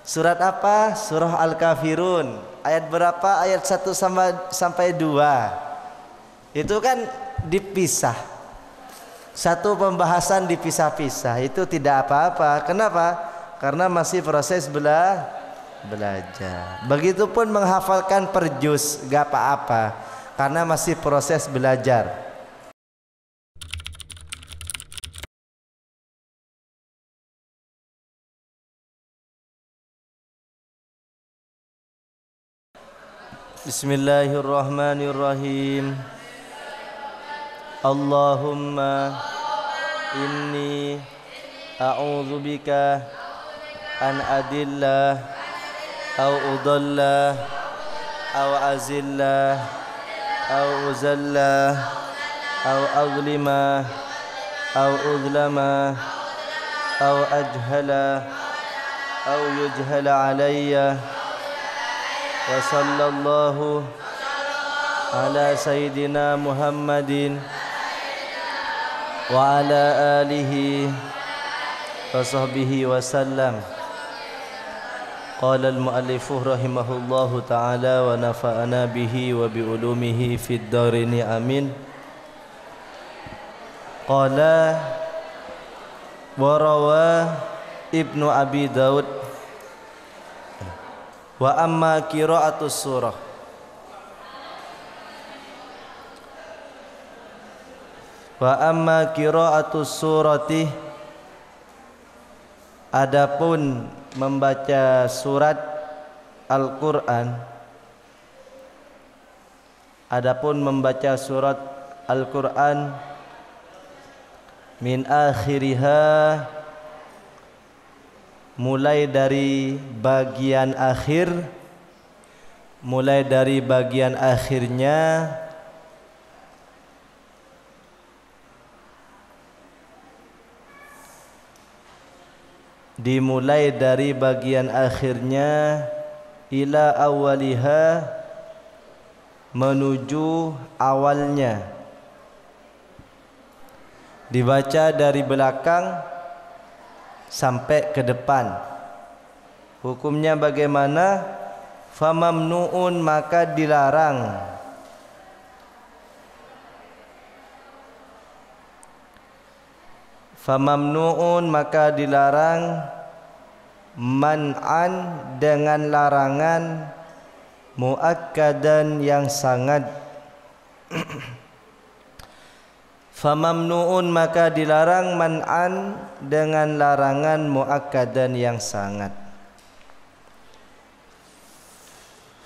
Surat apa? Surah Al-Kafirun. Ayat berapa? Ayat 1 sampai 2. Itu kan dipisah. Satu pembahasan dipisah-pisah. Itu tidak apa-apa. Kenapa? Karena masih proses belajar. Begitupun menghafalkan per juz, gak apa-apa. Karena masih proses belajar. Bismillahirrahmanirrahim. Allahumma inni a'udzubika an adilla aw udalla aw azilla aw uzalla aw azlima aw udlama aw ajhala aw yujhala alayya. Wa sallallahu ala sayyidina Muhammadin wa ala alihi wa sahbihi wa sallam. Qala al-muallifu rahimahullahu ta'ala wa nafa'ana bihi wa bi ulumihi fid darini amin. Qala wa rawa Ibnu Abi Daud wa amma qira'atus surah. Wa amma qira'atus surati, adapun membaca surat Al-Qur'an, adapun membaca surat Al-Qur'an min akhiriha, mulai dari bagian akhir, mulai dari bagian akhirnya, dimulai dari bagian akhirnya ila awaliha, menuju awalnya, dibaca dari belakang sampai ke depan. Hukumnya bagaimana? Famamnu'un, maka dilarang. Famamnu'un, maka dilarang. Man'an, dengan larangan. Muakkadan, yang sangat. Famamnu'un, maka dilarang. Man'an, dengan larangan. Muakkadan, yang sangat.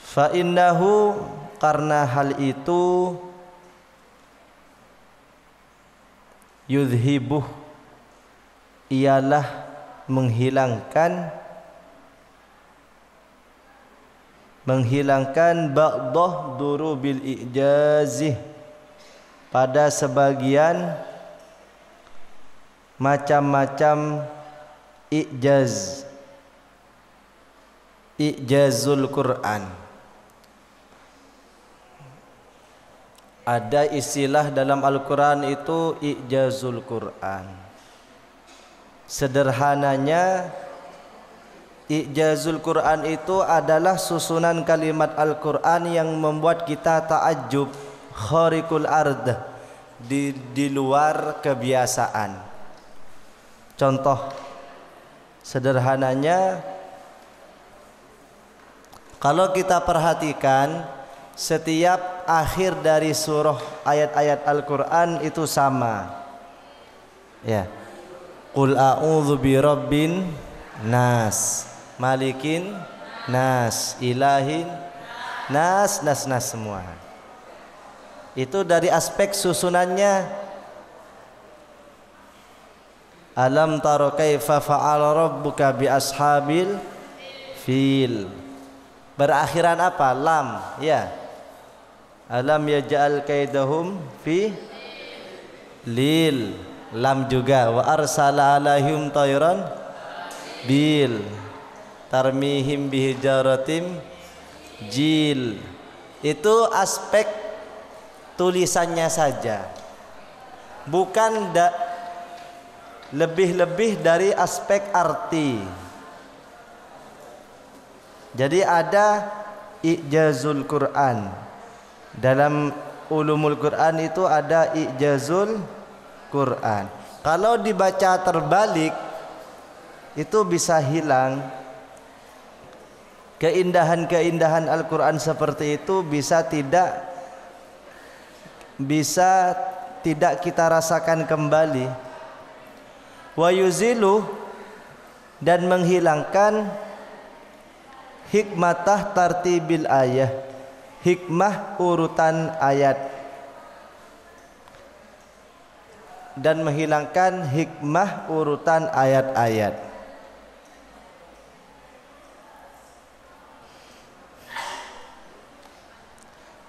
Fa'innahu, karena hal itu, yudhibuh, ialah menghilangkan ba'dah durubil i'jazih, pada sebagian macam-macam i'jaz, i'jazul Quran. Ada istilah dalam Al-Quran itu i'jazul Quran. Sederhananya, i'jazul Quran itu adalah susunan kalimat Al-Quran yang membuat kita ta'ajjub, khariqul ard, di luar kebiasaan. Contoh sederhananya, kalau kita perhatikan, setiap akhir dari surah ayat-ayat Al-Quran itu sama. Ya, Qul a'udzu birabbin nas, malikin nas, ilahin nas, semua. Itu dari aspek susunannya. Alam tara kaifa fa'ala rabbuka bi ashabil fil. Berakhiran apa? Lam, ya. Alam yaj'al kaidahum fi lil. Lam juga. Wa arsala alaihim tayran bil tarmihim bihijaratim jil. Itu aspek tulisannya saja, bukan lebih-lebih dari aspek arti. Jadi ada i'jazul Quran. Dalam ulumul Quran itu ada i'jazul Quran. Kalau dibaca terbalik itu bisa hilang. Keindahan-keindahan Al-Quran seperti itu bisa tidak kita rasakan kembali. Wa yuzilu, dan menghilangkan hikmatah tartibil ayah, hikmah urutan ayat, dan menghilangkan hikmah urutan ayat-ayat.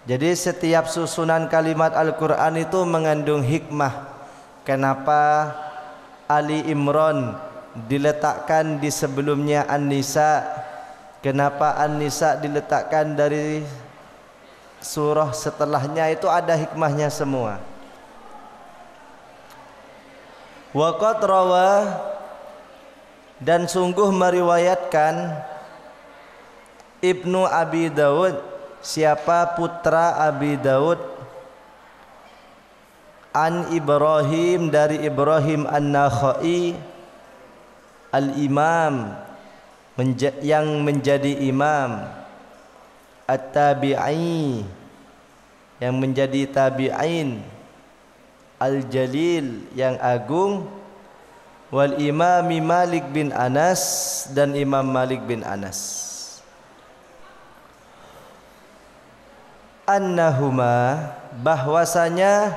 Jadi setiap susunan kalimat Al-Quran itu mengandung hikmah. Kenapa Ali Imran diletakkan di sebelumnya An-Nisa? Kenapa An-Nisa diletakkan dari surah setelahnya? Itu ada hikmahnya semua. Wa qad rawa, dan sungguh meriwayatkan Ibnu Abi Daud. Siapa? Putra Abi Daud. An Ibrahim, dari Ibrahim An-Nakhai, Al-Imam, yang menjadi imam, At-Tabi'i, yang menjadi tabi'in, Al-Jalil, yang agung, wal Imami Malik bin Anas, dan Imam Malik bin Anas. Annahuma, bahwasanya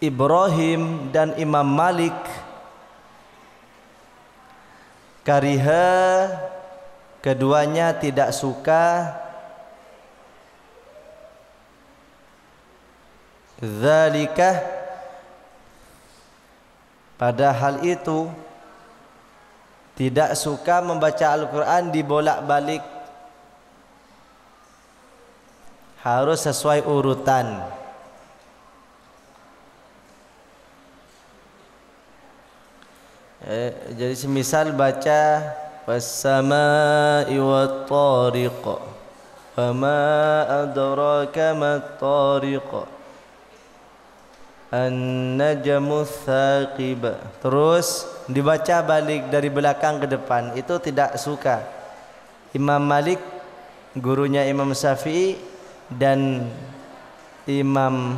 Ibrahim dan Imam Malik kariha, keduanya tidak suka, dzalika, pada hal itu, tidak suka membaca Al-Quran dibolak-balik, harus sesuai urutan. Jadi semisal baca was-samaa'i wat-tariq, fama adraka mat-tariq, an-najmu ats-tsaqib, terus dibaca balik dari belakang ke depan, itu tidak suka. Imam Malik, gurunya Imam Syafi'i, dan Imam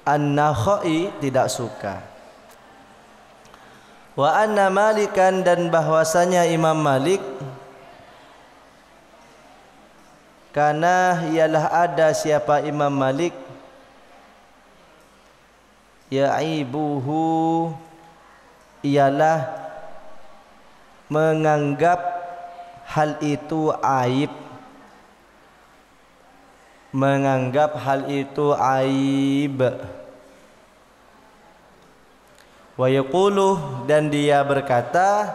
An-Nakhai tidak suka. Wa anna Malikan, dan bahwasanya Imam Malik, karena ialah ada siapa Imam Malik, ya'ibuhu, ialah menganggap hal itu aib, menganggap hal itu aib. Wa yaqulu, dan dia berkata,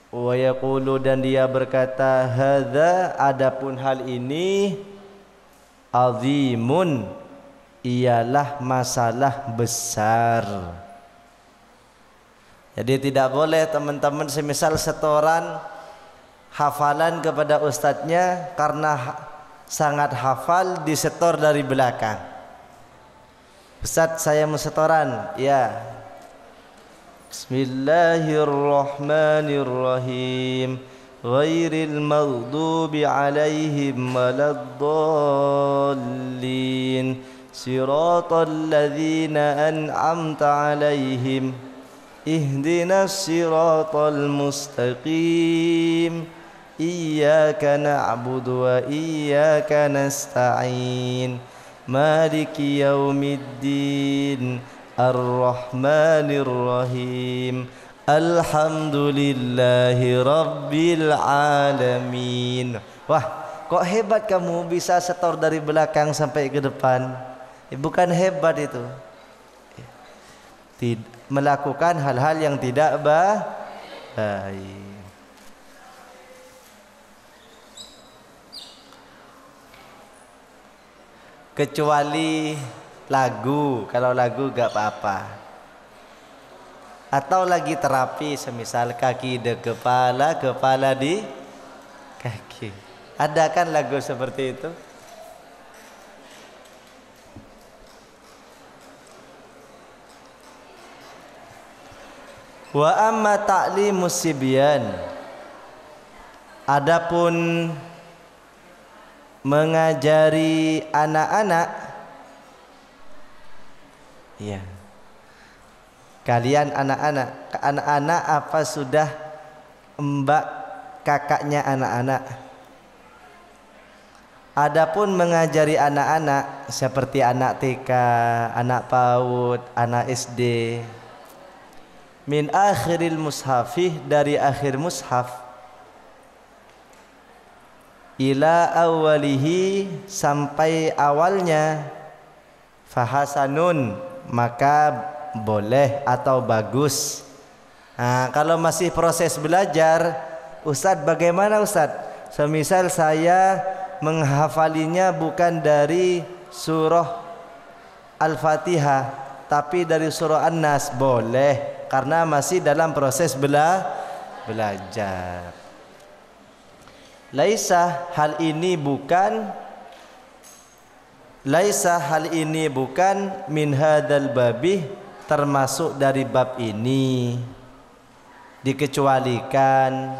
wa yaqulu, dan dia berkata, hadza, adapun hal ini, azimun, ialah masalah besar. Jadi tidak boleh teman-teman semisal setoran hafalan kepada ustadznya, karena sangat hafal disetor dari belakang. Ustadz, saya mau setoran. Ya. Bismillahirrahmanirrahim. Ghairil maghdubi alaihim waladdallin. Siratal ladzina an'amta alaihim. Ihdinas siratal mustaqim. Iyyaka na'budu wa iyyaka nasta'in. Maliki yaumiddin. Ar-Rahmanir Rahim. Alhamdulillahi Rabbil Alamin. Wah, kok hebat kamu bisa setor dari belakang sampai ke depan. Bukan hebat itu, melakukan hal-hal yang tidak baik. Kecuali lagu, kalau lagu gak apa-apa. Atau lagi terapi, semisal kaki di kepala, kepala di kaki. Ada kan lagu seperti itu? Wa amma ta'limus sibyan, adapun mengajari anak-anak, ya, kalian anak-anak apa sudah mbak kakaknya anak-anak? Adapun mengajari anak-anak seperti anak TK, anak PAUD, anak SD, min akhiril mushafih, dari akhir mushaf, ila awalihi, sampai awalnya, fahasanun, maka boleh atau bagus. Nah, kalau masih proses belajar, Ustadz bagaimana Ustadz? Semisal saya menghafalinya bukan dari surah Al-Fatihah tapi dari surah An-Nas, boleh, karena masih dalam proses belajar. Laisa hal ini bukan min hadal babih, termasuk dari bab ini, dikecualikan.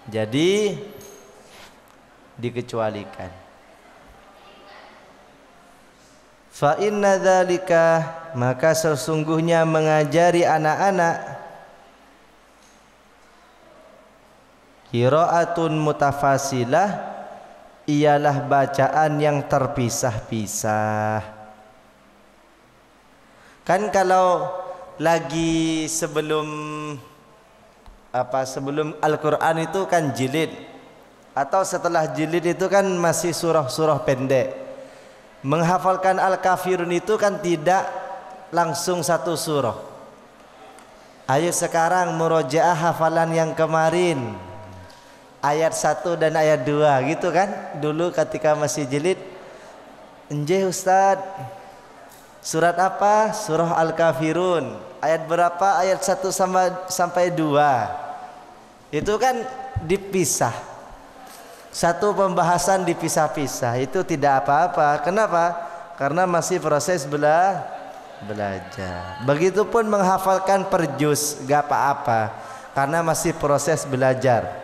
Jadi dikecualikan. Fa inna dzalika, maka sesungguhnya mengajari anak-anak, qiraatun mutafasilah, ialah bacaan yang terpisah-pisah. Kan kalau lagi sebelum Al-Quran itu kan jilid, atau setelah jilid itu kan masih surah-surah pendek. Menghafalkan Al-Kafirun itu kan tidak langsung satu surah. Ayo sekarang murojaah hafalan yang kemarin, ayat 1 dan ayat 2 gitu kan. Dulu ketika masih jilid, enjeh Ustaz, surat apa? Surah Al-Kafirun. Ayat berapa? Ayat 1 sampai 2. Itu kan dipisah. Satu pembahasan dipisah-pisah, itu tidak apa-apa. Kenapa? Karena masih proses belajar. Begitupun menghafalkan per juz, gak apa-apa, karena masih proses belajar.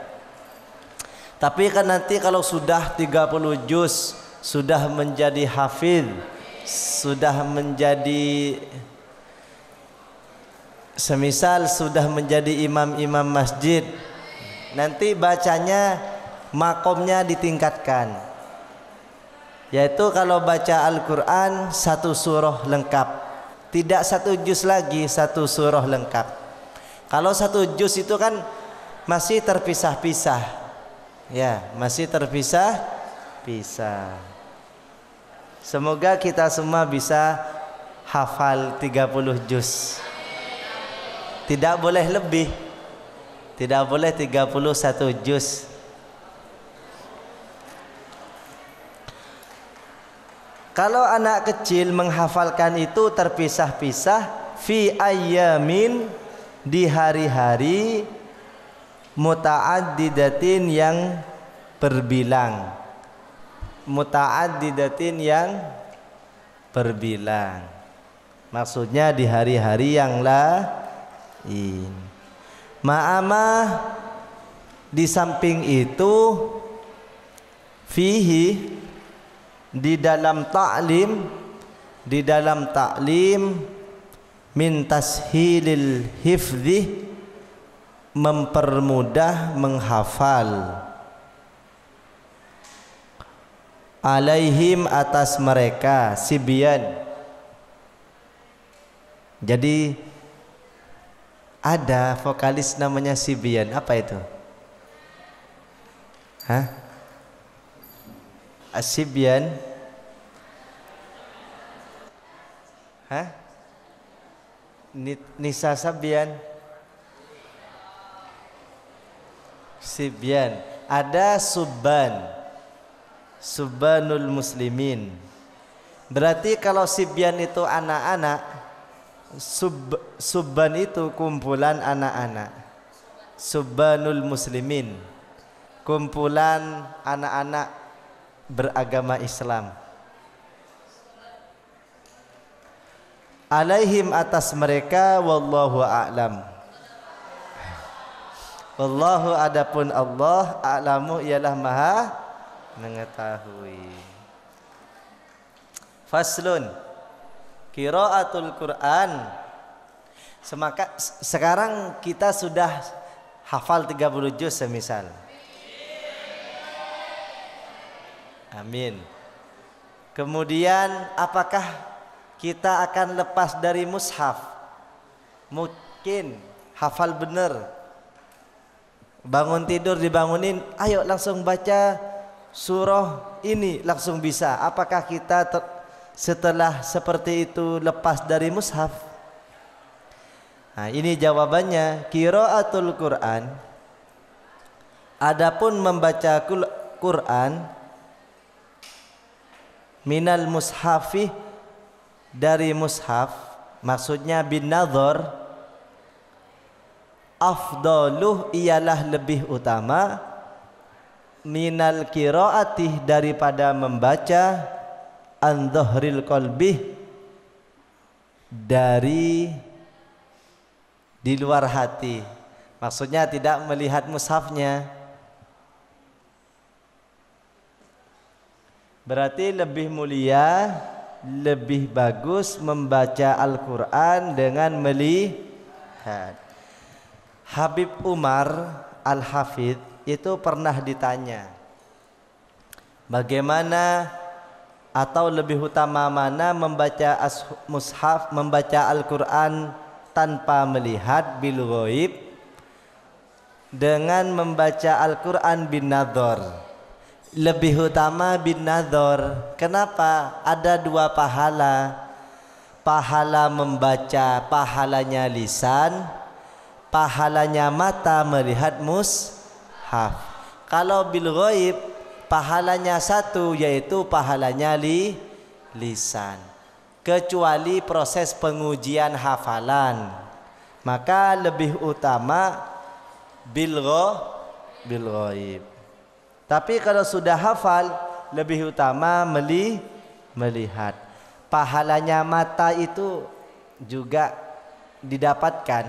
Tapi kan nanti kalau sudah 30 juz, sudah menjadi hafidh, sudah menjadi, semisal sudah menjadi imam-imam masjid, nanti bacanya makomnya ditingkatkan, yaitu kalau baca Al-Quran satu surah lengkap, tidak satu juz lagi, satu surah lengkap. Kalau satu juz itu kan masih terpisah-pisah, ya, masih terpisah-pisah. Semoga kita semua bisa hafal 30 juz. Tidak boleh lebih, tidak boleh 31 juz. Kalau anak kecil menghafalkan itu terpisah-pisah, fi ayyamin, di hari-hari, muta'addidatin, yang berbilang. Muta'addidatin, yang berbilang. Maksudnya di hari-hari yang lain. Ma'amah, di samping itu, fihi, di dalam taklim, min tashilil hifdhi, mempermudah menghafal, alaihim, atas mereka, sibyan. Jadi ada vokalis namanya Sibyan, apa itu? Asibyan, Nisa Sabyan, Sibyan. Ada Subban, Subbanul Muslimin. Berarti kalau sibyan itu anak-anak, subban itu kumpulan anak-anak. Subbanul muslimin, kumpulan anak-anak beragama Islam. Alaihim, atas mereka, wallahu a'lam. Wallahu, adapun Allah, a'lamu ialah maha mengetahui. Faslun, qiraatul Quran. Sekarang kita sudah hafal 30 juz semisal. Amin. Kemudian apakah kita akan lepas dari mushaf? Mungkin hafal benar. Bangun tidur dibangunin, ayo langsung baca surah ini, langsung bisa. Apakah kita setelah seperti itu lepas dari mushaf? Nah, ini jawabannya, qiraatul Quran. Adapun membaca Quran minal mushafi, dari mushaf, maksudnya bin nadhar, afdaluh, ialah lebih utama, minal qiraati, daripada membaca, an dhahril qalbi, dari di luar hati, maksudnya tidak melihat mushafnya. Berarti lebih mulia, lebih bagus membaca Al-Quran dengan melihat. Habib Umar Al-Hafidh itu pernah ditanya, bagaimana atau lebih utama mana membaca mushaf, membaca Al-Quran tanpa melihat bil ghaib, dengan membaca Al-Quran bin nadhar. Lebih utama bin nadhar. Kenapa? Ada dua pahala. Pahala membaca, pahalanya lisan, pahalanya mata melihat mushaf. Kalau bil ghaib, pahalanya satu, yaitu pahalanya lisan. Kecuali proses pengujian hafalan, maka lebih utama bil ghaib. Tapi kalau sudah hafal, lebih utama melihat. Pahalanya mata itu juga didapatkan.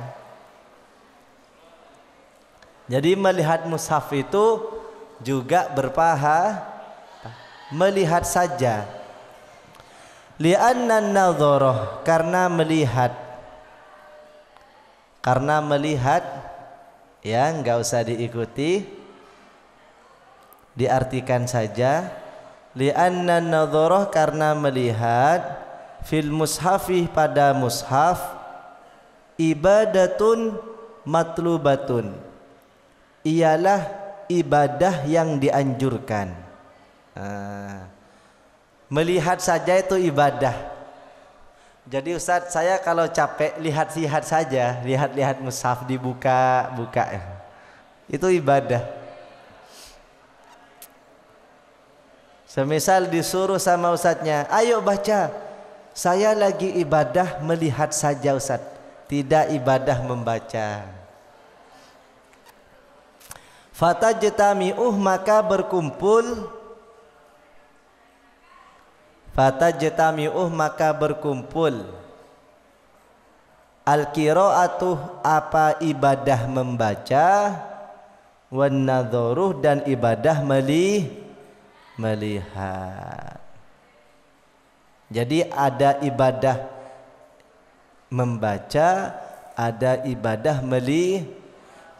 Jadi melihat mushaf itu juga berpahala, melihat saja. Li'anna nadharah, karena melihat, ya, enggak usah diikuti, diartikan saja. Li'anna nadharah, karena melihat, fil mushafi, pada mushaf, ibadatun matlubatun, ialah ibadah yang dianjurkan. Melihat saja itu ibadah. Jadi Ustaz, saya kalau capek lihat-lihat saja, lihat-lihat mushaf, dibuka-buka, itu ibadah. Semisal disuruh sama ustadznya, ayo baca, saya lagi ibadah melihat saja Ustaz, tidak ibadah membaca. Fatajtami'uh, maka berkumpul, al-qiraatuh, apa ibadah membaca, wan nadharuh, dan ibadah melihat. Jadi ada ibadah membaca, ada ibadah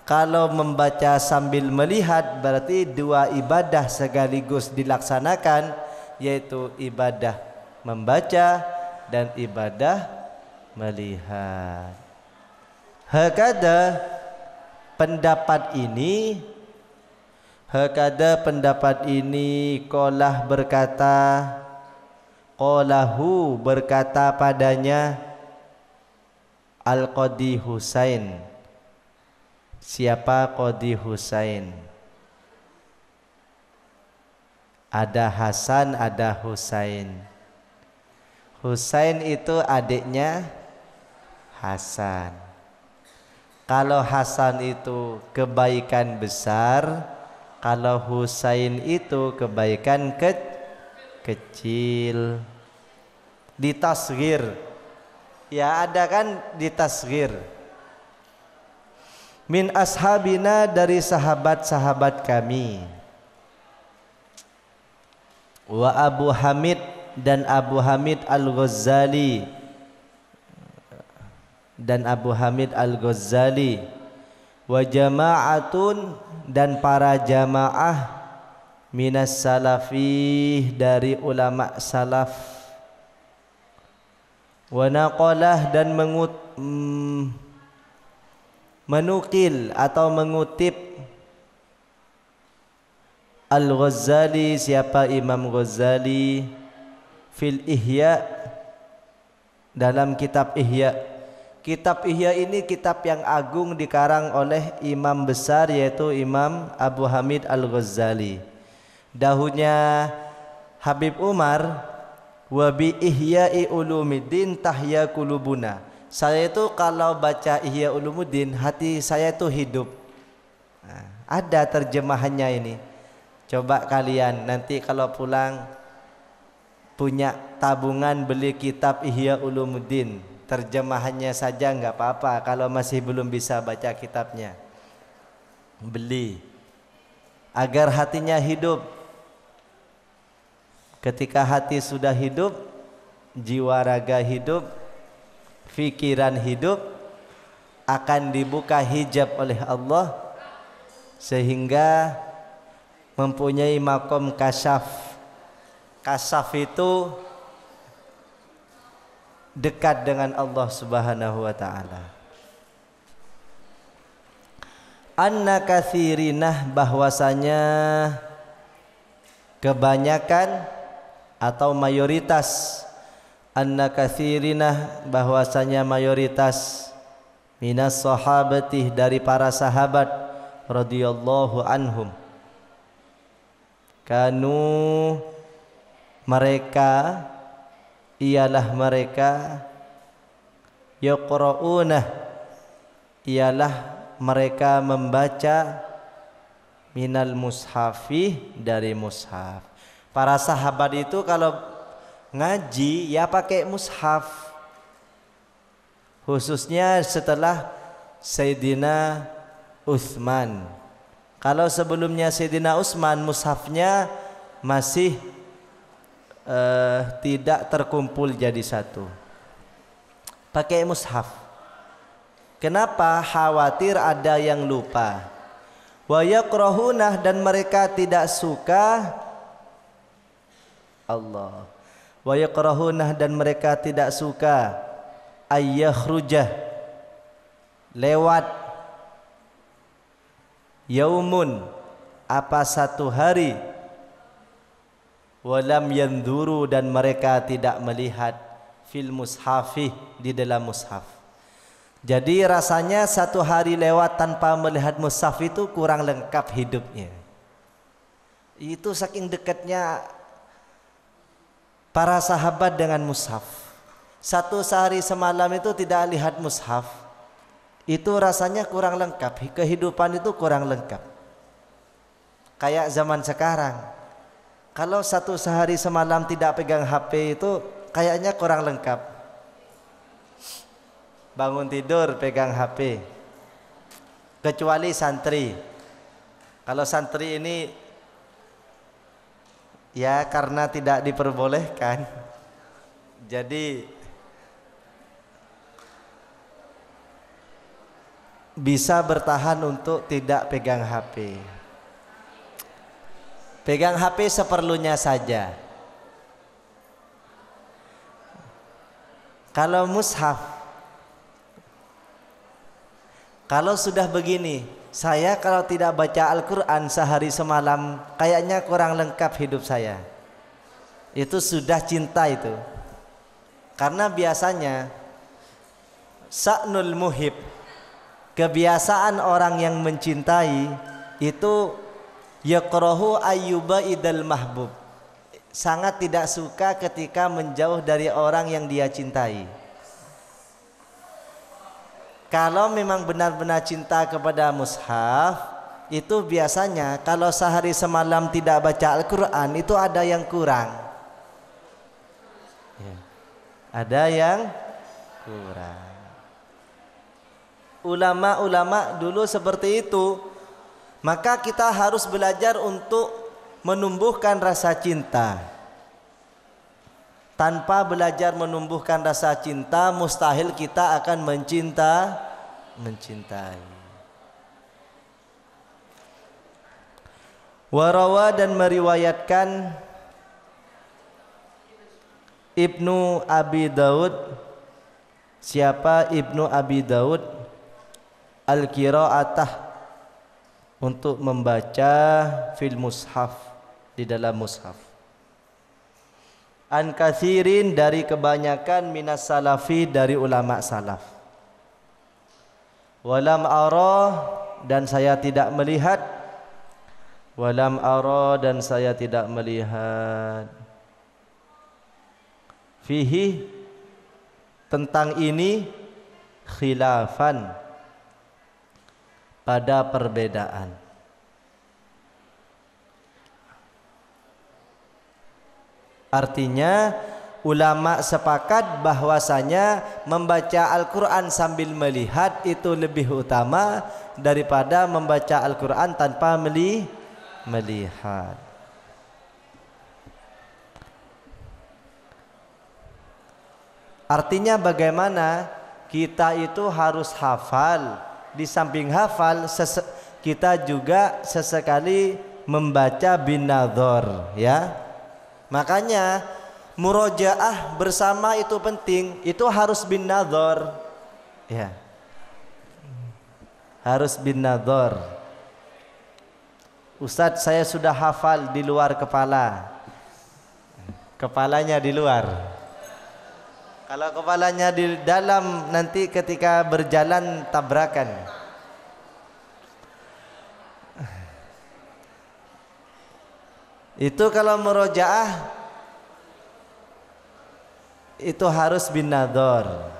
Kalau membaca sambil melihat, berarti dua ibadah sekaligus dilaksanakan, yaitu ibadah membaca dan ibadah melihat. Hakada pendapat ini qolah berkata, qolahu berkata padanya, Al-Qadi Husain. Siapa Qadi Husain? Ada Hasan, ada Husain. Husain itu adiknya Hasan. Kalau Hasan itu kebaikan besar, kalau Husain itu kebaikan kecil. Ditasghir. Ya ada kan ditasghir. Min ashabina, dari sahabat-sahabat kami. Wa Abu Hamid, dan Abu Hamid Al-Ghazali, dan Abu Hamid Al-Ghazali. Wa jama'atun, dan para jamaah minas salafih, dari ulama salaf. Wa naqalah, dan menukil atau mengutip Al-Ghazali. Siapa? Imam Ghazali. Fil Ihya, dalam kitab Ihya. Kitab Ihya ini kitab yang agung dikarang oleh imam besar, yaitu Imam Abu Hamid Al-Ghazali. Dahunya Habib Umar, wa bi ihya'i ulumiddin tahya kulubuna. Saya itu kalau baca Ihya Ulumuddin, hati saya itu hidup. Nah, ada terjemahannya ini. Coba kalian nanti kalau pulang punya tabungan, beli kitab Ihya Ulumuddin, terjemahannya saja nggak apa-apa. Kalau masih belum bisa baca kitabnya, beli agar hatinya hidup. Ketika hati sudah hidup, jiwa raga hidup, pikiran hidup, akan dibuka hijab oleh Allah sehingga mempunyai makom kasyaf. Kasyaf itu dekat dengan Allah Subhanahu wa taala. Anna katsirinah, bahwasanya kebanyakan atau mayoritas. Anna katsirinah, bahwasanya mayoritas. Minas sahabati, dari para sahabat radhiyallahu anhum. Kanu, mereka, ialah mereka, yaqra'una, ialah mereka membaca, minal mushafi, dari mushaf. Para sahabat itu kalau ngaji ya pakai mushaf, khususnya setelah Sayyidina Utsman. Kalau sebelumnya Sayyidina Utsman, mushafnya masih tidak terkumpul jadi satu, pakai mushaf. Kenapa? Khawatir ada yang lupa. Wa yakrahunah, dan mereka tidak suka. Allah. Wa yakrahunah, dan mereka tidak suka ayyahrujah, lewat yaumun, apa satu hari, walam yanduru, dan mereka tidak melihat fil mushafi, di dalam mushaf. Jadi rasanya satu hari lewat tanpa melihat mushaf itu kurang lengkap hidupnya. Itu saking dekatnya para sahabat dengan mushaf. Satu sehari semalam itu tidak lihat mushaf, itu rasanya kurang lengkap. Kehidupan itu kurang lengkap. Kayak zaman sekarang, kalau satu sehari semalam tidak pegang HP itu kayaknya kurang lengkap. Bangun tidur pegang HP. Kecuali santri. Kalau santri ini ya karena tidak diperbolehkan, jadi bisa bertahan untuk tidak pegang HP. Pegang HP seperlunya saja. Kalau mushaf, kalau sudah begini, saya kalau tidak baca Al-Quran sehari semalam kayaknya kurang lengkap hidup saya. Itu sudah cinta itu. Karena biasanya sa'nul muhib, kebiasaan orang yang mencintai itu yaqrahu ayyuba idal mahbub, sangat tidak suka ketika menjauh dari orang yang dia cintai. Kalau memang benar-benar cinta kepada mushaf, itu biasanya kalau sehari semalam tidak baca Al-Quran itu ada yang kurang. Ya. Ada yang kurang. Ulama-ulama dulu seperti itu. Maka kita harus belajar untuk menumbuhkan rasa cinta. Tanpa belajar menumbuhkan rasa cinta, mustahil kita akan mencintai. Warawa dan meriwayatkan Ibnu Abi Daud. Siapa Ibnu Abi Daud? Al-qira'atah, untuk membaca fil mushaf, di dalam mushaf. An kathirin, dari kebanyakan minas salafi, dari ulama salaf. Walam ara, dan saya tidak melihat. Walam ara, dan saya tidak melihat. Fihi, tentang ini, khilafan, pada perbedaan. Artinya ulama sepakat bahwasanya membaca Al-Quran sambil melihat itu lebih utama daripada membaca Al-Quran tanpa melihat. Artinya bagaimana? Kita itu harus hafal. Di samping hafal, kita juga sesekali membaca bin nadhar, ya. Makanya murojaah bersama itu penting. Itu harus bin nadhar, ya. Harus bin nadhar. Ustadz, saya sudah hafal di luar kepala. Kepalanya di luar. Kalau kepalanya di dalam, nanti ketika berjalan tabrakan. Itu kalau murojaah itu harus bin nadhar.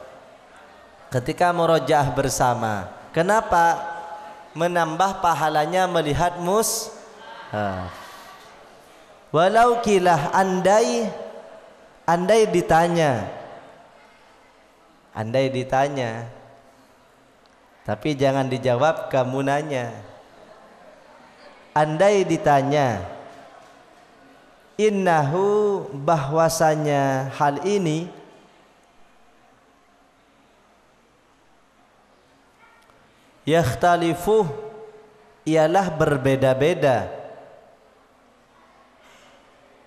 Ketika murojaah bersama. Kenapa? Menambah pahalanya melihat mushaf. Walau kilah, andai ditanya. Andai ditanya, tapi jangan dijawab, kamu nanya. Andai ditanya, innahu, bahwasanya hal ini, yakhtalifu, ialah berbeda-beda,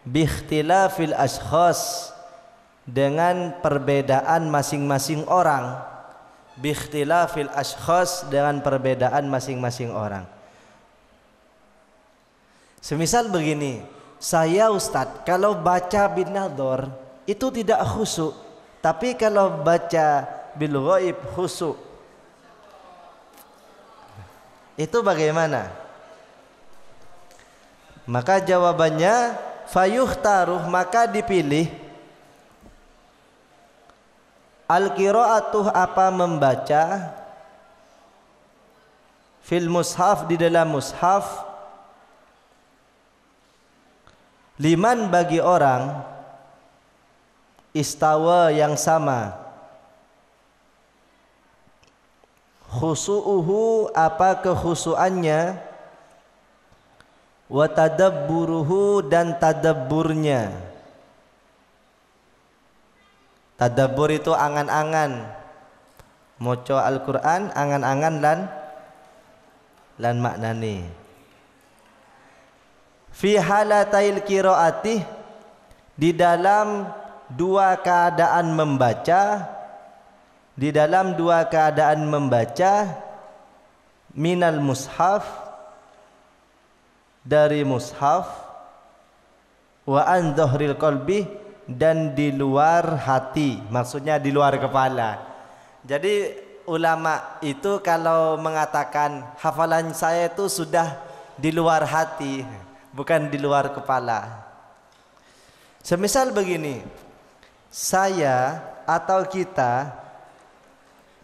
biikhtilafil ashkhas, dengan perbedaan masing-masing orang. Biikhtilafil ashkhas, dengan perbedaan masing-masing orang. Semisal begini, saya Ustadz kalau baca bin nadhar itu tidak khusyuk, tapi kalau baca bil ghaib khusyuk. Itu bagaimana? Maka jawabannya fayukhtaruh, maka dipilih al-qira'atuh, apa membaca, fil mushaf, di dalam mushaf, liman, bagi orang, istawa, yang sama, khusu'uhu, apa kekhusuannya, wa tadabburuhu, dan tadabburnya. Tadabbur itu angan-angan, moco Al-Quran angan-angan lan maknani. Fi halatail qiraati, di dalam dua keadaan membaca, di dalam dua keadaan membaca, minal mushaf, dari mushaf, wa an dhahril qalbi, dan di luar hati, maksudnya di luar kepala. Jadi ulama itu kalau mengatakan hafalan saya itu sudah di luar hati, bukan di luar kepala. Semisal begini, saya atau kita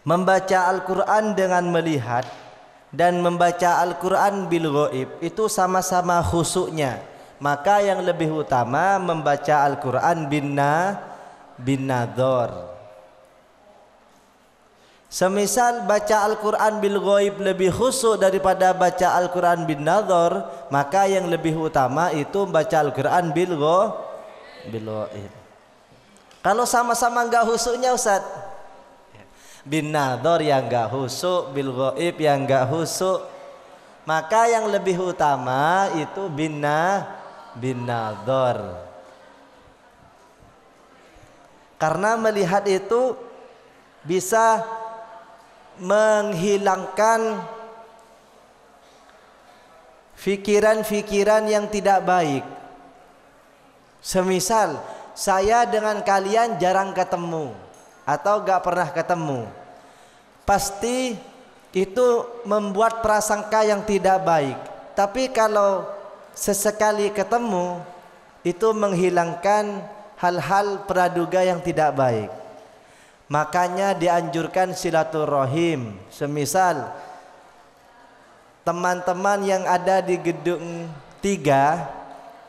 membaca Al-Quran dengan melihat dan membaca Al-Quran bil ghaib, itu sama-sama khusyuknya. Maka yang lebih utama membaca Al-Quran bin nadhar. Semisal baca Al-Quran bil ghaib lebih khusyuk daripada baca Al-Quran bin nadhar, maka yang lebih utama itu baca Al-Quran bil ghaib. Kalau sama-sama enggak khusyuknya Ustaz, bin nadhar yang enggak khusyuk, bil ghaib yang enggak khusyuk, maka yang lebih utama itu bin nadhar. Karena melihat itu bisa menghilangkan fikiran-fikiran yang tidak baik. Semisal saya dengan kalian jarang ketemu atau gak pernah ketemu, pasti itu membuat prasangka yang tidak baik. Tapi kalau sesekali ketemu, itu menghilangkan hal-hal praduga yang tidak baik. Makanya dianjurkan silaturahim. Semisal teman-teman yang ada di gedung 3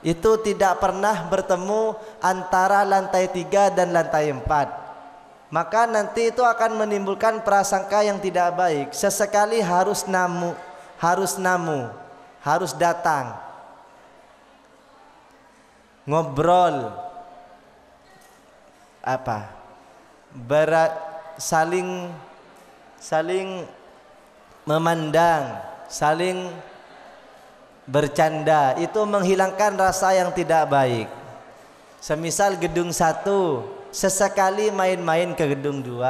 itu tidak pernah bertemu antara lantai 3 dan lantai 4, maka nanti itu akan menimbulkan prasangka yang tidak baik. Sesekali harus datang, ngobrol, saling memandang, saling bercanda, itu menghilangkan rasa yang tidak baik. Semisal gedung 1, sesekali main-main ke gedung 2,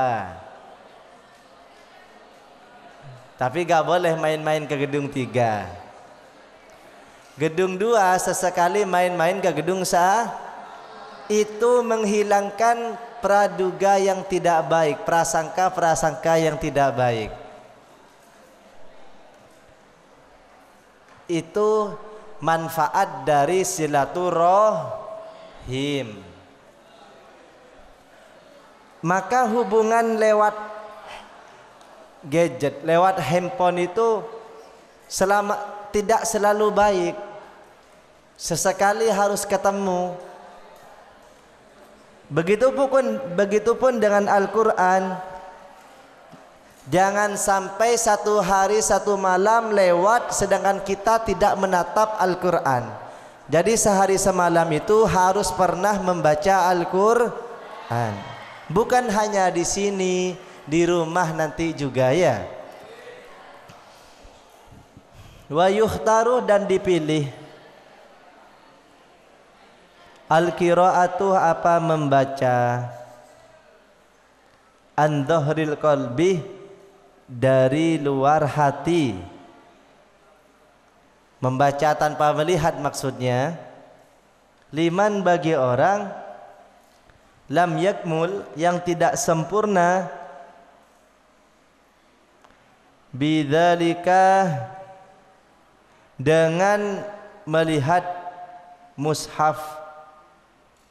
tapi gak boleh main-main ke gedung 3. Gedung 2 sesekali main-main ke gedung 1, itu menghilangkan praduga yang tidak baik, prasangka yang tidak baik. Itu manfaat dari silaturahim. Maka hubungan lewat gadget, lewat handphone itu tidak selalu baik. Sesekali harus ketemu. Begitupun dengan Al-Quran. Jangan sampai 1 hari 1 malam lewat sedangkan kita tidak menatap Al-Quran. Jadi sehari semalam itu harus pernah membaca Al-Quran. Bukan hanya di sini, di rumah nanti juga ya. Wa yukhtaru, dan dipilih. Al-qira'atu apa membaca, an dhahril qalbi dari luar hati. Membaca tanpa melihat maksudnya. Liman bagi orang, lam yakmul yang tidak sempurna, bidzalika dengan melihat mushaf,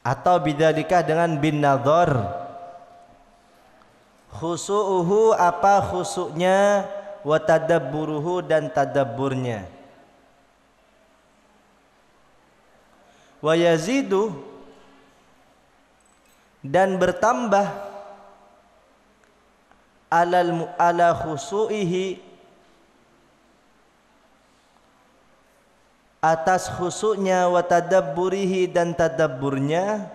atau bidzalika dengan bin nadhar. Khusu'uhu apa khusuknya, wa tadabburuhu dan tadabburnya. Wa yazidu dan bertambah ala khusu'ihi atas khusuknya, wa tadabburihi dan tadabburnya.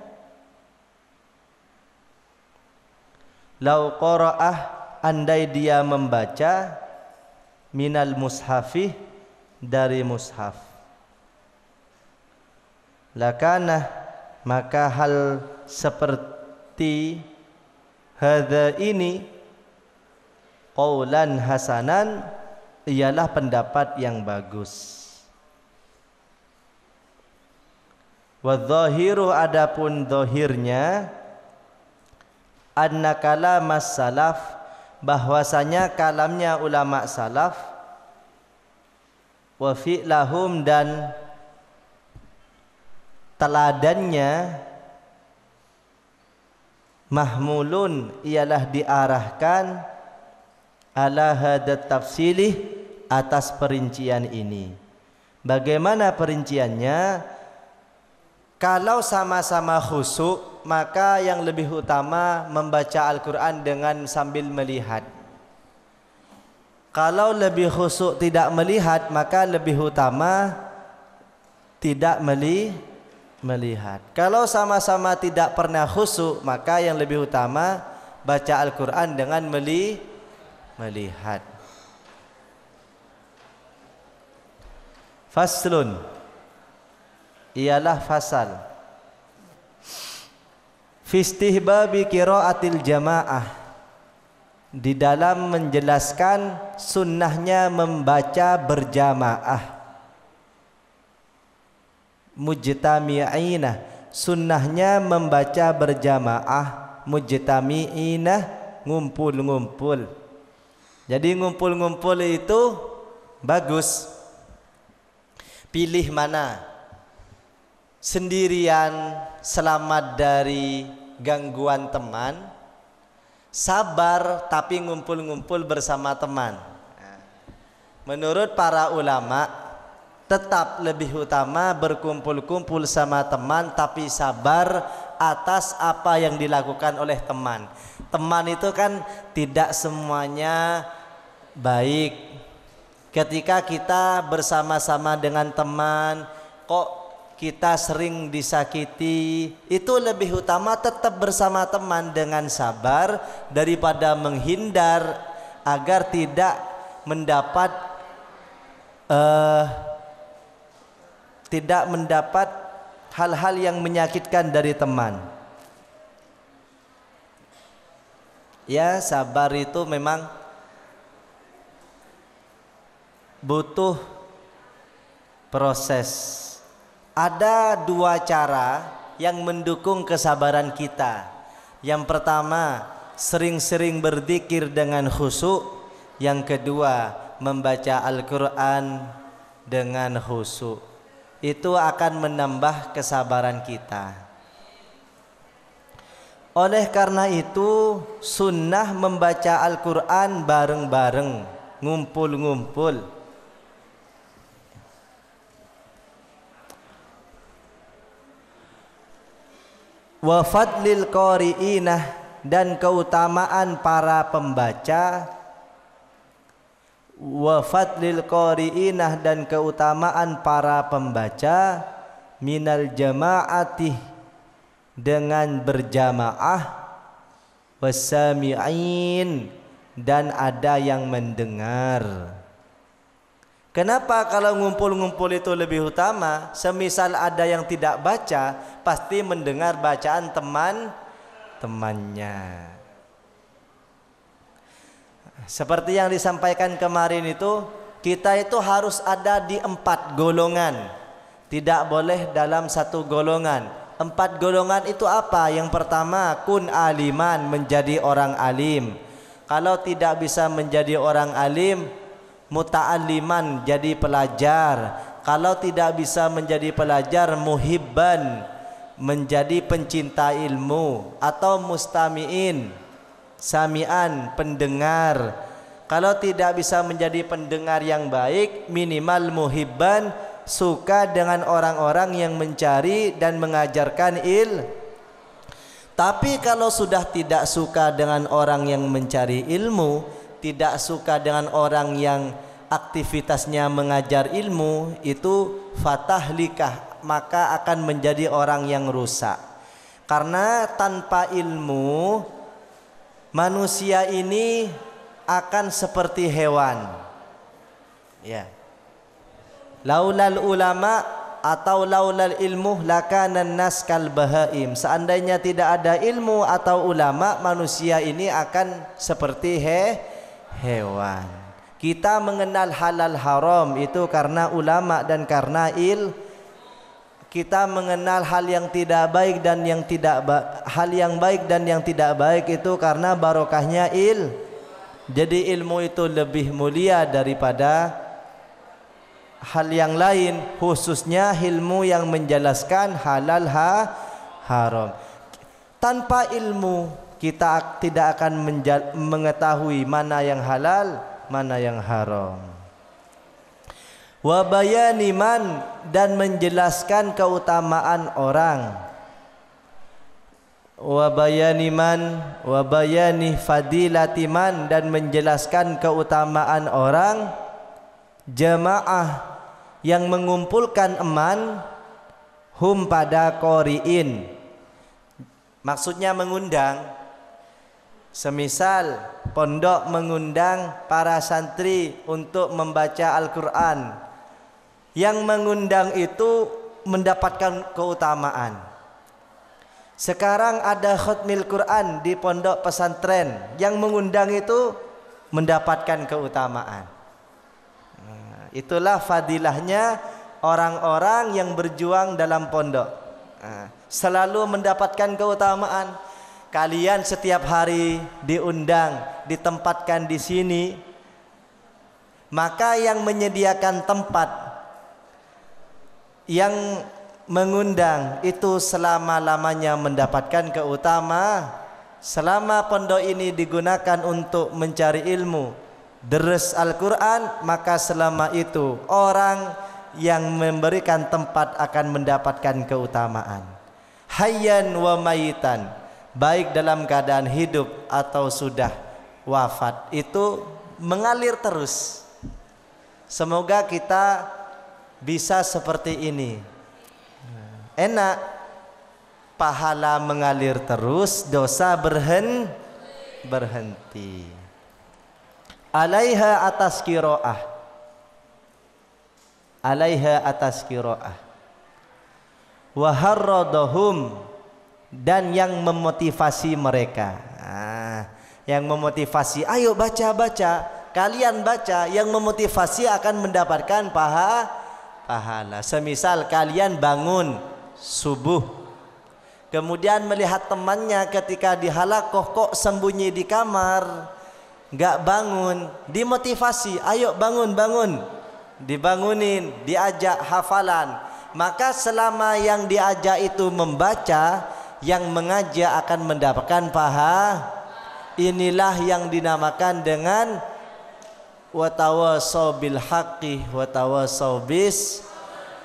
Lau qara'ah andai dia membaca, minal mushafi dari mushaf, lakana maka hal seperti hadza ini, qaulan hasanan ialah pendapat yang bagus. Wa dhahiru adapun dhahirnya, anna kalamas salaf bahwasanya kalamnya ulama salaf, wa fi'lahum dan teladannya mahmulun ialah diarahkan ala hadat tafsilih atas perincian ini. Bagaimana perinciannya? Kalau sama-sama khusyuk, maka yang lebih utama membaca Al-Quran dengan sambil melihat. Kalau lebih khusyuk tidak melihat, maka lebih utama tidak melihat. Kalau sama-sama tidak pernah khusyuk, maka yang lebih utama baca Al-Quran dengan melihat. Faslun ialah fasal fi istihbabi qiraatil jamaah, di dalam menjelaskan sunnahnya membaca berjamaah. Mujtami'ina, sunnahnya membaca berjamaah. Mujtami'ina, ngumpul-ngumpul. Jadi ngumpul-ngumpul itu bagus. Pilih mana? Sendirian selamat dari gangguan teman, sabar tapi ngumpul-ngumpul bersama teman. Menurut para ulama, tetap lebih utama berkumpul-kumpul sama teman tapi sabar atas apa yang dilakukan oleh teman. Teman itu kan tidak semuanya baik. Ketika kita bersama-sama dengan teman, kok kita sering disakiti, itu lebih utama tetap bersama teman dengan sabar daripada menghindar agar tidak mendapat hal-hal yang menyakitkan dari teman. Ya, sabar itu memang butuh proses. Ada dua cara yang mendukung kesabaran kita. Yang pertama, sering-sering berzikir dengan khusyuk. Yang kedua, membaca Al-Quran dengan khusyuk. Itu akan menambah kesabaran kita. Oleh karena itu, sunnah membaca Al-Quran bareng-bareng, ngumpul-ngumpul. Wa fadlil qari'inah, dan keutamaan para pembaca. Wa fadlil qari'inah, dan keutamaan para pembaca. Minal jama'atih, dengan berjamaah. Wasami'in, dan ada yang mendengar. Kenapa kalau ngumpul-ngumpul itu lebih utama? Semisal ada yang tidak baca, pasti mendengar bacaan teman-temannya. Seperti yang disampaikan kemarin itu, kita itu harus ada di 4 golongan. Tidak boleh dalam 1 golongan. 4 golongan itu apa? Yang pertama, kun aliman, menjadi orang alim. Kalau tidak bisa menjadi orang alim, muta'alliman, jadi pelajar. Kalau tidak bisa menjadi pelajar, muhibban, menjadi pencinta ilmu. Atau mustami'in, sami'an, pendengar. Kalau tidak bisa menjadi pendengar yang baik, minimal muhibban, suka dengan orang-orang yang mencari dan mengajarkan Tapi kalau sudah tidak suka dengan orang yang mencari ilmu, tidak suka dengan orang yang aktivitasnya mengajar ilmu, itu fatahlikah, maka akan menjadi orang yang rusak. Karena tanpa ilmu, manusia ini akan seperti hewan. Ya. Laulal ulama atau laulal ilmu lakanan nas kal bahaim. Seandainya tidak ada ilmu atau ulama, manusia ini akan seperti hewan. Kita mengenal halal haram itu karena ulama dan karena kita mengenal hal yang tidak baik dan yang hal yang baik dan yang tidak baik itu karena barokahnya Jadi ilmu itu lebih mulia daripada hal yang lain, khususnya ilmu yang menjelaskan halal haram. Tanpa ilmu kita tidak akan mengetahui mana yang halal, mana yang haram. Wa bayani man, dan menjelaskan keutamaan orang. Wa bayani man wa bayani fadilati man, dan menjelaskan keutamaan orang. Jamaah, yang mengumpulkan eman, hum pada qori'in, maksudnya mengundang. Semisal pondok mengundang para santri untuk membaca Al-Quran, yang mengundang itu mendapatkan keutamaan. Sekarang ada khutmil Quran di pondok pesantren, yang mengundang itu mendapatkan keutamaan. Itulah fadilahnya orang-orang yang berjuang dalam pondok, selalu mendapatkan keutamaan. Kalian setiap hari diundang, ditempatkan di sini, maka yang menyediakan tempat, yang mengundang itu selama-lamanya mendapatkan keutamaan. Selama pondok ini digunakan untuk mencari ilmu, deres Al-Quran, maka selama itu orang yang memberikan tempat akan mendapatkan keutamaan. Hayyan wa mayitan, baik dalam keadaan hidup atau sudah wafat, itu mengalir terus. Semoga kita bisa seperti ini. Enak, pahala mengalir terus, dosa berhenti. Alaiha atas qiraah, alaiha atas qiraah. Wa harradahum, dan yang memotivasi mereka. Yang memotivasi, ayo baca, kalian baca, yang memotivasi akan mendapatkan pahala. Semisal kalian bangun subuh, kemudian melihat temannya ketika di halakoh kok sembunyi di kamar, gak bangun, dimotivasi, ayo bangun, dibangunin, diajak hafalan. Maka selama yang diajak itu membaca, yang mengajak akan mendapatkan pahala. Inilah yang dinamakan dengan watawasau bil haqqi watawasau bis.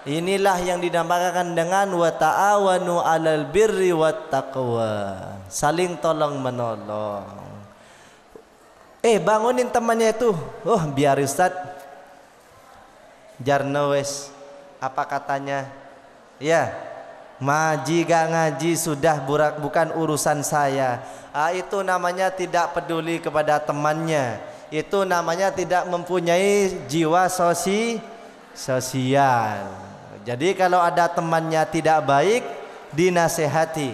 Inilah yang dinamakan dengan wata'awanu 'alal birri wat taqwa, saling tolong menolong. Bangunin temannya itu. Oh, biar Ustaz jarno wes, apa katanya? Ya, ngaji gak ngaji sudah bukan urusan saya. Itu namanya tidak peduli kepada temannya. Itu namanya tidak mempunyai jiwa sosial. Jadi kalau ada temannya tidak baik, dinasehati.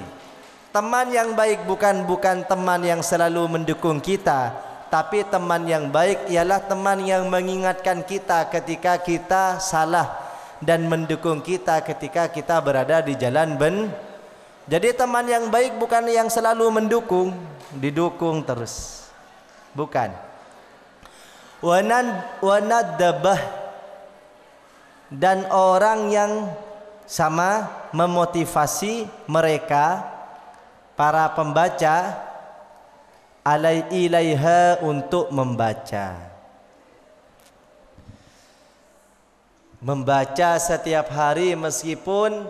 Teman yang baik bukan teman yang selalu mendukung kita, tapi teman yang baik ialah teman yang mengingatkan kita ketika kita salah dan mendukung kita ketika kita berada di jalan Jadi teman yang baik bukan yang selalu mendukung, didukung terus. Bukan. Wanadabah, dan orang yang sama memotivasi mereka para pembaca ilaiha untuk membaca. Membaca setiap hari, meskipun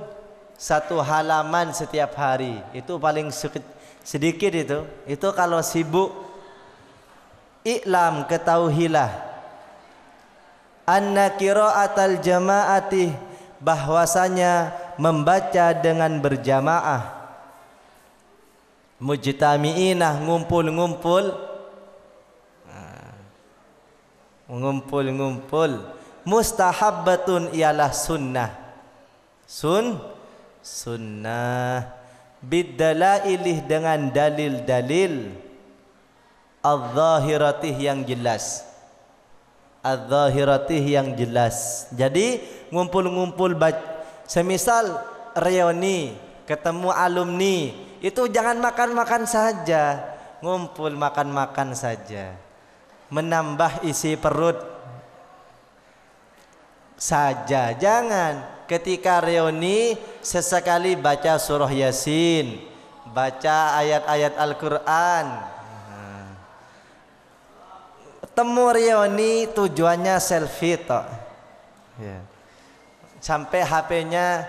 satu halaman setiap hari, itu paling sedikit itu kalau sibuk. I'lam, ketahuilah, anna qiraatal jama'ati, bahwasanya membaca dengan berjamaah, mujtami'inah, ngumpul, mustahabbatun, ialah sunnah, sunnah bidalailih, dengan dalil-dalil adz-dzahiratih, yang jelas, adz-dzahiratih, yang jelas. Jadi ngumpul semisal reuni, ketemu alumni, itu jangan makan-makan saja, ngumpul makan-makan saja, menambah isi perut saja. Jangan ketika reuni sesekali baca surah Yasin, baca ayat-ayat Al-Quran. Temu reuni tujuannya selfie toh. Ya. Sampai HP-nya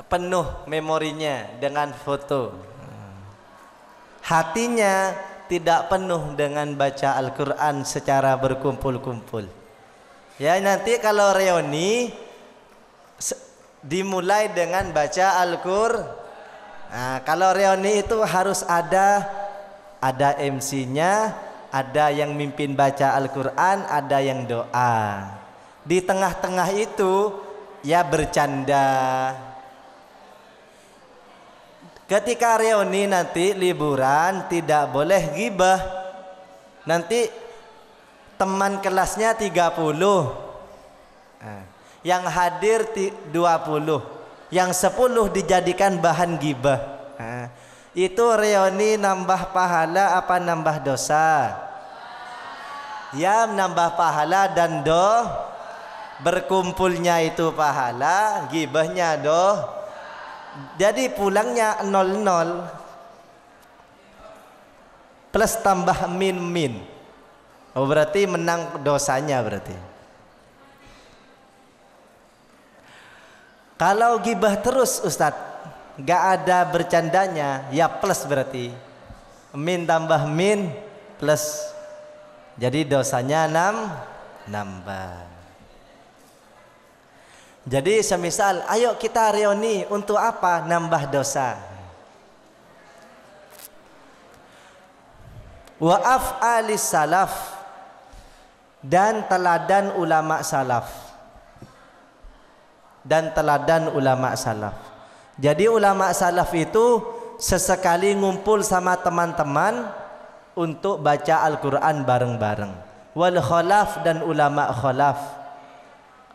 penuh memorinya dengan foto. Hatinya tidak penuh dengan baca Al-Quran secara berkumpul-kumpul. Ya, nanti kalau reuni dimulai dengan baca Al-Quran. Nah, kalau reuni itu harus ada MC-nya, ada yang mimpin baca Al-Quran, ada yang doa. Di tengah-tengah itu ya bercanda. Ketika reuni nanti liburan tidak boleh ghibah. Nanti teman kelasnya 30, yang hadir 20, yang 10 dijadikan bahan ghibah. Itu reuni nambah pahala apa nambah dosa? Ya, nambah pahala dan berkumpulnya itu pahala, ghibahnya Jadi pulangnya 00 plus tambah min. Oh, berarti menang dosanya berarti. Kalau gibah terus Ustadz, gak ada bercandanya, ya plus berarti. Min tambah min plus. Jadi dosanya nambah. Jadi semisal, ayo kita reuni untuk apa? Nambah dosa. Wa af'alis salaf, dan teladan ulama salaf. Jadi ulama salaf itu sesekali ngumpul sama teman-teman untuk baca Al-Quran bareng-bareng. Wal khalaf, dan ulama khalaf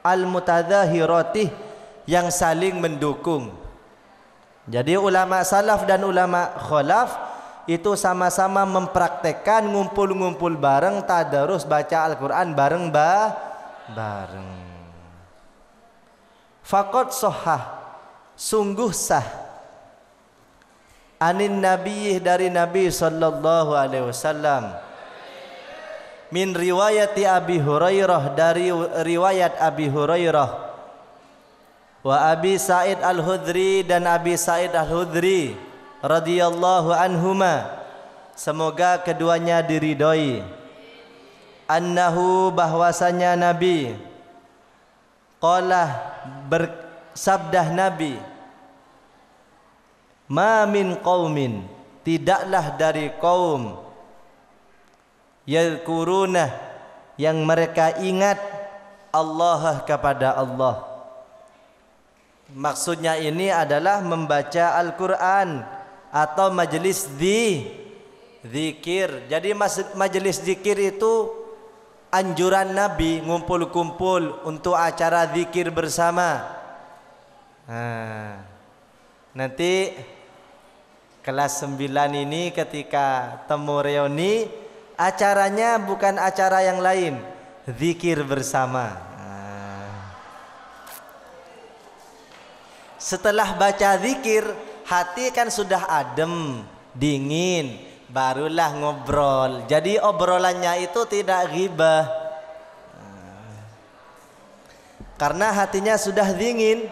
al-mutadzahiratih, yang saling mendukung. Jadi ulama salaf dan ulama khalaf itu sama-sama mempraktekkan ngumpul-ngumpul bareng tadarus baca Al-Quran bareng. Faqad sahah, sungguh sah, anin nabiyih, dari Nabi sallallahu alaihi wasallam, min riwayati Abi Hurairah, dari riwayat Abi Hurairah, wa Abi Sa'id Al-Hudri, dan Abi Sa'id Al-Hudri radhiyallahu anhuma, semoga keduanya diridhoi, annahu, bahwasanya Nabi, qala, bersabdah Nabi, ma min qaumin, tidaklah dari kaum, yadhkuruna, yang mereka ingat Allah, kepada Allah. Maksudnya ini adalah membaca Al-Quran atau majelis zikir. Jadi majelis zikir itu anjuran Nabi, ngumpul-kumpul untuk acara zikir bersama. Nanti kelas 9 ini ketika temu reuni, acaranya bukan acara yang lain, zikir bersama. Setelah baca zikir, hati kan sudah adem, dingin, barulah ngobrol. Jadi obrolannya itu tidak ghibah, karena hatinya sudah dingin.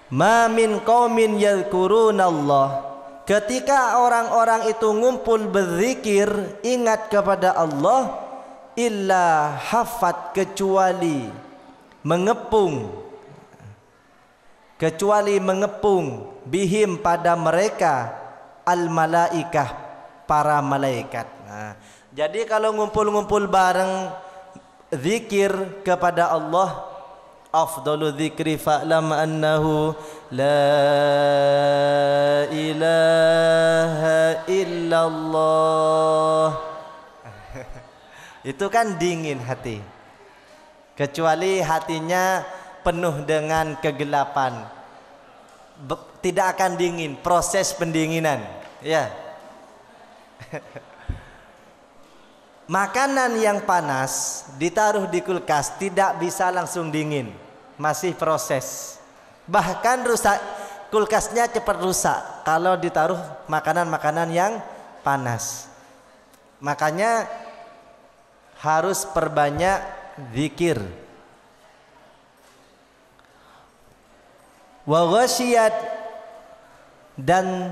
Ma min qaumin yadhkurunallah, ketika orang-orang itu ngumpul berzikir, ingat kepada Allah, illa hafat, kecuali mengepung, bihim, pada mereka, al malaikah, para malaikat. Jadi kalau ngumpul-ngumpul bareng zikir kepada Allah, afdalu dzikri fa'lam annahu la ilaha illallah. Itu kan dingin hati, kecuali hatinya penuh dengan kegelapan, tidak akan dingin, proses pendinginan, ya. Makanan yang panas ditaruh di kulkas tidak bisa langsung dingin, masih proses. Bahkan rusak, kulkasnya cepat rusak kalau ditaruh makanan-makanan yang panas. Makanya harus perbanyak zikir. Wa ghasyiyat, dan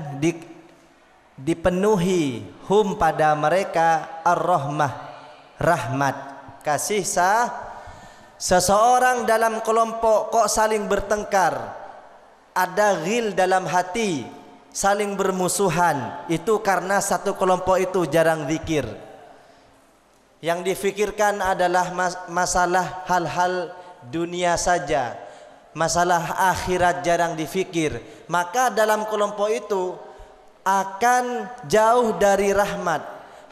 dipenuhi hum pada mereka ar-rahmah, rahmat, kasih seseorang dalam kelompok kok saling bertengkar, ada ghil dalam hati, saling bermusuhan, itu karena satu kelompok itu jarang zikir. Yang difikirkan adalah masalah hal-hal dunia saja, masalah akhirat jarang difikir. Maka dalam kelompok itu akan jauh dari rahmat,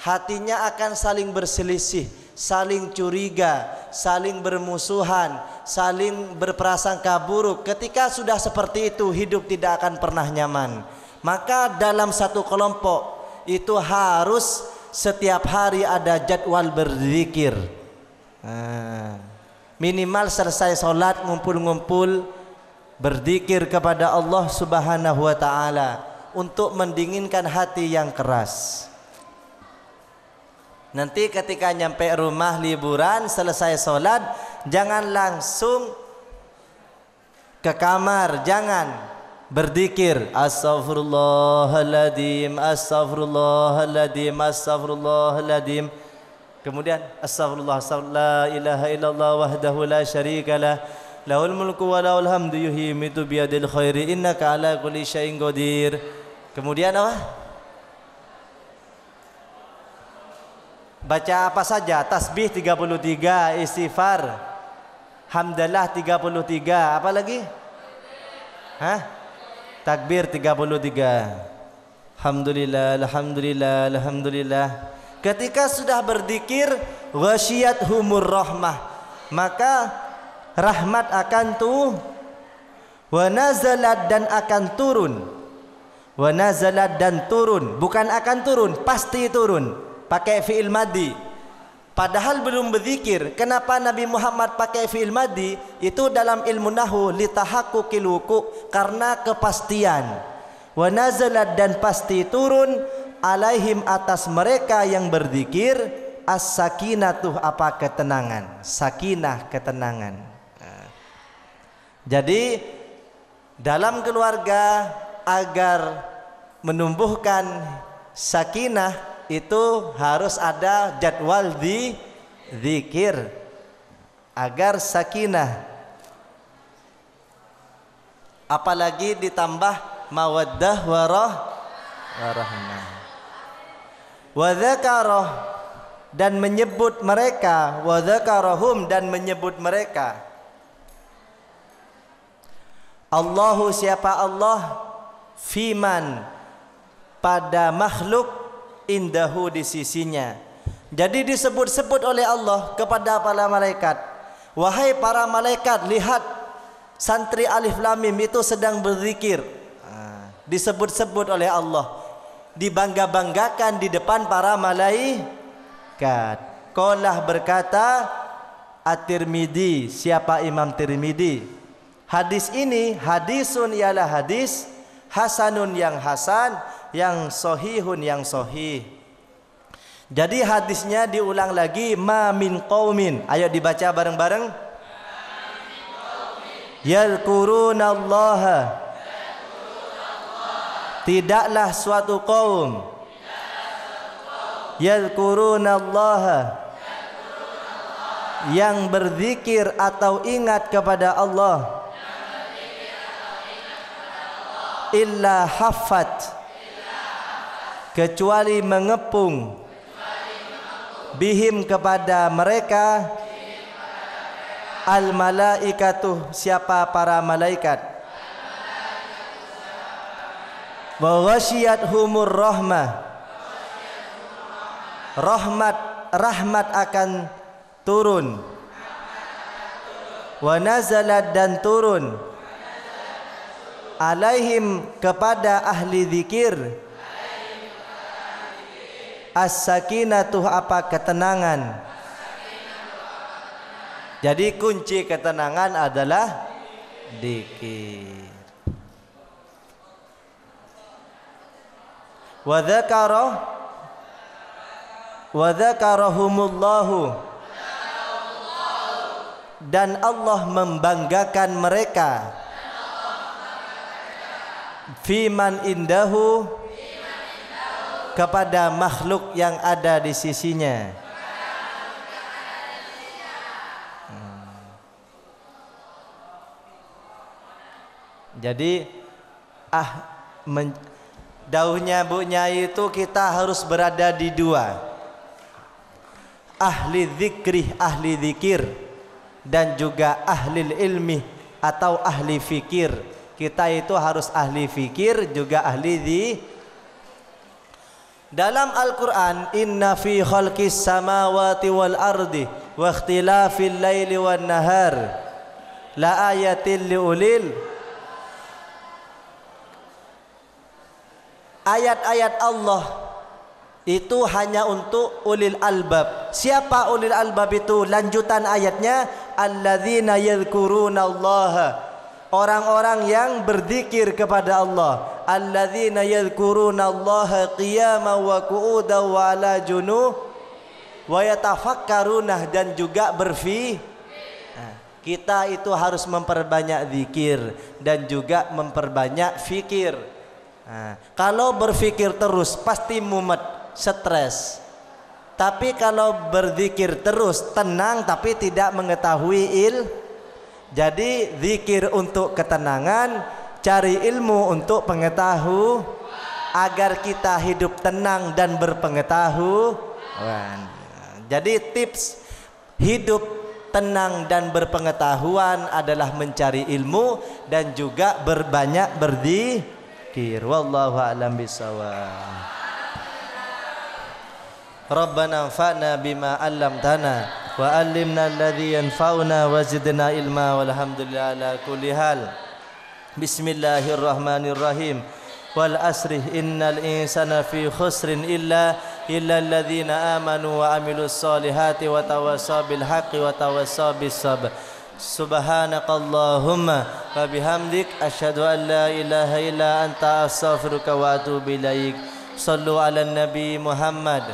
hatinya akan saling berselisih, saling curiga, saling bermusuhan, saling berprasangka buruk. Ketika sudah seperti itu, hidup tidak akan pernah nyaman. Maka dalam satu kelompok itu harus setiap hari ada jadwal berzikir. Minimal selesai sholat ngumpul-ngumpul berzikir kepada Allah Subhanahu wa ta'ala untuk mendinginkan hati yang keras. Nanti ketika nyampe rumah liburan selesai sholat, jangan langsung ke kamar, jangan berzikir astaghfirullahaladzim, astaghfirullahaladzim, astaghfirullahaladzim. Kemudian astaghfirullah, la ilaha illallah wahdahu la syarikalah, lahul mulku wa lahul hamdu yuhyi wa yumiitu biyadil khairi innaka ala kulli syai'in qadir. Kemudian apa? Baca apa saja? Tasbih 33, istighfar, hamdalah 33, apa lagi? Takbir 33. Alhamdulillah, alhamdulillah, alhamdulillah. Ketika sudah berzikir, ghasyiyat humur rahmah, maka rahmat akan wa nazalat, dan akan turun. Wa nazalat, dan turun, bukan akan turun, pasti turun, pakai fi'il madhi. Padahal belum berzikir. Kenapa Nabi Muhammad pakai fi'il madhi? Itu dalam ilmu nahwu litahaqquqil wuqu', karena kepastian. Wa nazalat, dan pasti turun, alaihim, atas mereka yang berzikir, as-sakinatuh, apa? Ketenangan. Sakinah, ketenangan. Jadi dalam keluarga agar menumbuhkan sakinah itu harus ada jadwal di zikir agar sakinah. Apalagi ditambah mawaddah warahmah. Wa dzakarah, dan menyebut mereka, wa dzakarahum, dan menyebut mereka. Allahu, siapa Allah, fiman, pada makhluk, indahu, di sisinya. Jadi disebut-sebut oleh Allah kepada para malaikat, wahai para malaikat, lihat santri Alif Lam Mim itu sedang berzikir. Disebut-sebut oleh Allah, dibangga-banggakan di depan para malaikat. Qalah, berkata At-Tirmidzi, siapa Imam Tirmidzi, hadis ini hadisun, ialah hadis hasanun, yang hasan, yang sahihun, yang sahih. Jadi hadisnya diulang lagi, ma min qaumin. Ayo dibaca bareng-bareng. Yadhkurunallaha, tidaklah suatu kaum, yadhkurunallaha, yang berzikir atau ingat kepada Allah, illa haffat, kecuali mengepung, bihim, kepada mereka, al malaikatuh, siapa? Para malaikat. Wa ghasyiyat humur rahmah, rahmat akan turun. Wa nazalat, dan turun, alaihim, kepada ahli zikir, As-sakinatu apa? Ketenangan. Jadi kunci ketenangan adalah dzikir. Wa dzakarahumullahu, dan Allah membanggakan mereka, fiman indahu, kepada makhluk yang ada di sisinya. Jadi dauhnya Bu Nyai itu kita harus berada di dua, ahli zikri, ahli zikir, dan juga ahli ilmi atau ahli fikir. Kita itu harus ahli fikir juga ahli zikir. Dalam Al-Quran, inna fi khalqis samawati wal ardi wa ikhtilafil laili wan nahar la ayatil liulil. Ayat-ayat Allah itu hanya untuk ulil albab. Siapa ulil albab itu? Lanjutan ayatnya, alladzina yadhkurunallaha, orang-orang yang berzikir kepada Allah. Alladzina yadhkurunallaha qiyaman wa qu'udan wa ala junub wa yatafakkaruna, dan juga kita itu harus memperbanyak zikir dan juga memperbanyak fikir. Kalau berfikir terus pasti mumet, stres. Tapi kalau berzikir terus tenang tapi tidak mengetahui Jadi zikir untuk ketenangan, cari ilmu untuk pengetahuan, agar kita hidup tenang dan berpengetahuan. Jadi tips hidup tenang dan berpengetahuan adalah mencari ilmu dan juga berbanyak berzikir. Wallahu a'lam bishawab. Rabbana anfa'na bima 'allamtana wa 'allimna alladhi yanfa'una wa zidna ilma walhamdulillahi ala kulli hal. Bismillahirrahmanirrahim. Wal asri innal insana fi khusrin illa alladhina amanu wa amilus solihati wa tawassaw bil haqqi wa tawassaw bis sabr. Subhanakallahumma wa bihamdik asyhadu an la ilaha illa anta astaghfiruka wa atubu ilaik. Sallu ala nabi Muhammad